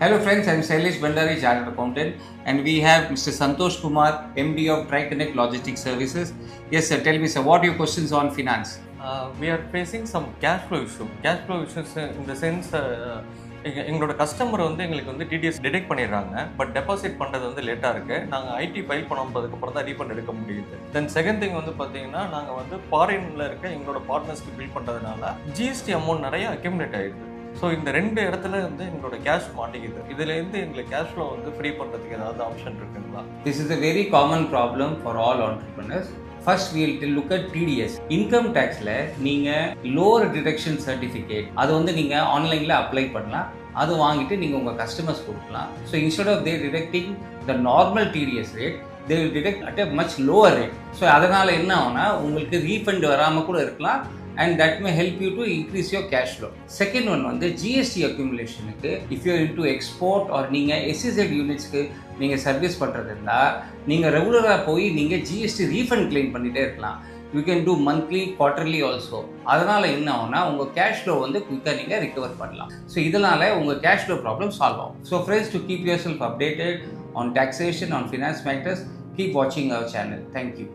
Hello friends, I am Sailesh Bandari, Chartered Accountant, and we have Mr. Santosh Kumar, MD of TriConnect Logistics Services. Yes sir, tell me sir, what are your questions on finance? We are facing some cash flow issue. Cash flow issues in the sense எங்களோட customer வந்து எங்களுக்கு வந்து TDS detect பண்ணிடுறாங்க, but deposit பண்ணுறது வந்து லேட்டாக இருக்குது. நாங்கள் ஐடி ஃபைல் பண்ணதுக்கப்புறம் தான் ரீஃபண்ட் எடுக்க முடியுது. தென் செகண்ட் திங் வந்து பார்த்தீங்கன்னா, நாங்கள் வந்து ஃபாரினில் இருக்க எங்களோட பார்ட்னர்ஸ்க்கு பில் பண்ணுறதுனால ஜிஎஸ்டி அமௌண்ட் நிறைய அக்யூமுலேட் ஆகிடுது. ஸோ இந்த ரெண்டு இடத்துல வந்து எங்களோட கேஷ் மாட்டிக்குது. இதுலேருந்து எங்களுக்கு கேஷ் ஃப்ளோ வந்து ஃப்ரீ பண்ணுறதுக்கு ஏதாவது ஆப்ஷன் இருக்குங்களா? This is a very common problem for all entrepreneurs. First we will look at TDS. Income taxல நீங்க lower deduction certificate அது வந்து நீங்க ஆன்லைன்ல அப்ளை பண்ணலாம். அது வாங்கிட்டு நீங்க உங்க கஸ்டமர்ஸ் கொடுக்கலாம். So instead of they deducting the normal TDS rate, they will deduct at a much lower rate. So அதனால என்ன ஆகும்னா உங்களுக்கு ரீஃபண்ட் வராம கூட இருக்கலாம். And that may help you to increase your cash flow. Second one வந்து GST accumulationக்கு if you are into export or நீங்க SEZ unitsக்கு நீங்க சர்வீஸ் பண்றது இருந்தா நீங்க ரெகுலரா போய் நீங்க GST ரீஃபண்ட் கிளைம் பண்ணிட்டே இருக்கலாம். You can do monthly, quarterly also. அதனால என்ன ஆகும்னா உங்க கேஷ் ஃப்ளோ வந்து குயிக்கா நீங்க ரிகவர் பண்ணலாம். ஸோ இதனால உங்க கேஷ் ஃப்ளோ ப்ராப்ளம் சால்வ் ஆகும். So friends, to keep yourself updated on taxation, on finance matters, keep watching our channel. Thank you.